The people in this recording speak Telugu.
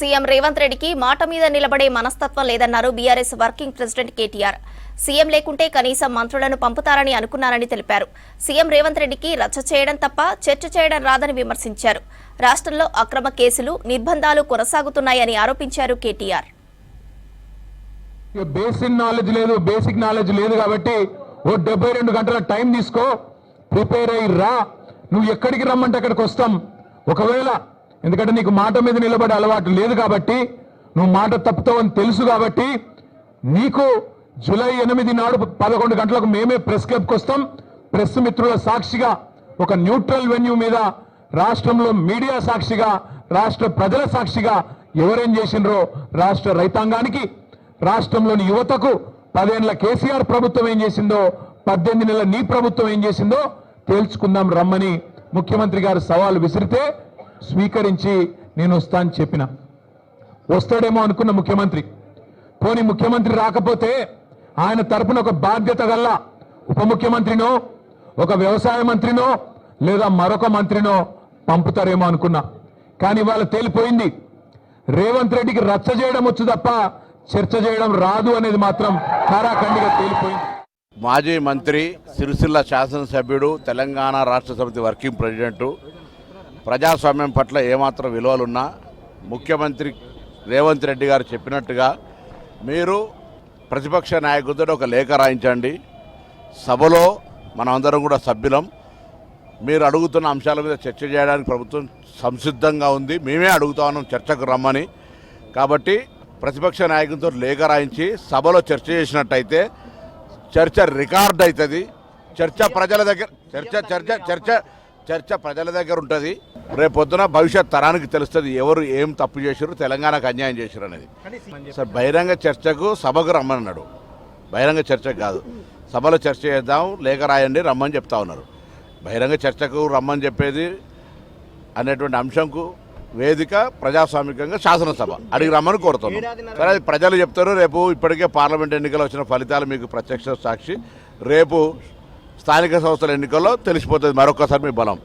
సీఎం రేవంత్ రెడ్డికి మాట మీద నిలబడే మనస్తత్వం లేదన్నారు BRS working president KTR. CM లేకుంటే కనీసం మంత్రులను పంపుతారని అనుకున్నారని తెలిపారు. సీఎం రేవంత్ రెడ్డికి రచ్చ చేయడం తప్ప చర్చ చేయడం రాదని విమర్శించారు. రాష్ట్రంలో అక్రమ కేసులు, నిర్బంధాలు కొనసాగుతున్నాయని ఆరోపించారు కేటీఆర్. బేసిక్ నాలెడ్జ్ లేదు కాబట్టి ఓ 72 గంటల టైం తీసుకో, ప్రిపేర్ అయ్యి రా. నువ్వు ఎక్కడికి రమ్మంటే అక్కడికి వస్తాం. ఒకవేళ ఎందుకంటే నీకు మాట మీద నిలబడే అలవాటు లేదు కాబట్టి, నువ్వు మాట తప్పుతావని తెలుసు కాబట్టి, నీకు జూలై 8 నాడు 11 గంటలకు మేమే ప్రెస్ క్లబ్కి వస్తాం. ప్రెస్ మిత్రుల సాక్షిగా ఒక న్యూట్రల్ వెన్యూ మీద రాష్ట్రంలో మీడియా సాక్షిగా, రాష్ట్ర ప్రజల సాక్షిగా ఎవరేం చేసినరో, రాష్ట్ర రైతాంగానికి, రాష్ట్రంలోని యువతకు 10 ఏళ్ల కేసీఆర్ ప్రభుత్వం ఏం చేసిందో, 18 నెలల నీ ప్రభుత్వం ఏం చేసిందో తేల్చుకుందాం రమ్మని ముఖ్యమంత్రి గారు సవాల్ విసిరితే స్వీకరించి నేను వస్తా అని చెప్పిన. వస్తాడేమో అనుకున్న ముఖ్యమంత్రి. పోనీ ముఖ్యమంత్రి రాకపోతే ఆయన తరపున ఒక బాధ్యత గల ఉప ముఖ్యమంత్రినో, ఒక వ్యవసాయ మంత్రినో, లేదా మరొక మంత్రినో పంపుతారేమో అనుకున్నా. కానీ ఇవాళ తేలిపోయింది, రేవంత్ రెడ్డికి రచ్చ చేయడం వచ్చు తప్ప చర్చ చేయడం రాదు అనేది మాత్రం కారాఖండిగా తేలిపోయింది. మాజీ మంత్రి, సిరిసిల్ల శాసనసభ్యుడు, తెలంగాణ రాష్ట్ర సమితి వర్కింగ్ ప్రెసిడెంటు, ప్రజాస్వామ్యం పట్ల ఏమాత్రం విలువలున్నా ముఖ్యమంత్రి రేవంత్ రెడ్డి గారు చెప్పినట్టుగా మీరు ప్రతిపక్ష నాయకుడితో ఒక లేఖ రాయించండి. సభలో మనమందరం కూడా సభ్యులం. మీరు అడుగుతున్న అంశాల మీద చర్చ చేయడానికి ప్రభుత్వం సంసిద్ధంగా ఉంది. మేమే అడుగుతా ఉన్నాం చర్చకు రమ్మని. కాబట్టి ప్రతిపక్ష నాయకుడితో లేఖ రాయించి సభలో చర్చ చేసినట్టయితే చర్చ రికార్డ్ అవుతుంది. చర్చ ప్రజల దగ్గర ఉంటుంది. రేపు పొద్దున భవిష్యత్ తరానికి తెలుస్తుంది ఎవరు ఏం తప్పు చేశారు, తెలంగాణకు అన్యాయం చేశారు అనేది. సార్, బహిరంగ చర్చకు సభకు రమ్మన్నాడు. బహిరంగ చర్చకు కాదు, సభలో చర్చ చేద్దాం, లేఖ రాయండి రమ్మని చెప్తా ఉన్నారు. బహిరంగ చర్చకు రమ్మని చెప్పేది అనేటువంటి అంశంకు వేదిక ప్రజాస్వామికంగా శాసనసభ అడిగి రమ్మని కోరుతున్నాం. సరే, అది ప్రజలు చెప్తారు. రేపు ఇప్పటికే పార్లమెంట్ ఎన్నికలు వచ్చిన ఫలితాలు మీకు ప్రత్యక్ష సాక్షి. రేపు స్థానిక సంస్థల ఎన్నికల్లో తెలిసిపోతుంది మరొకసారి మీ బలం.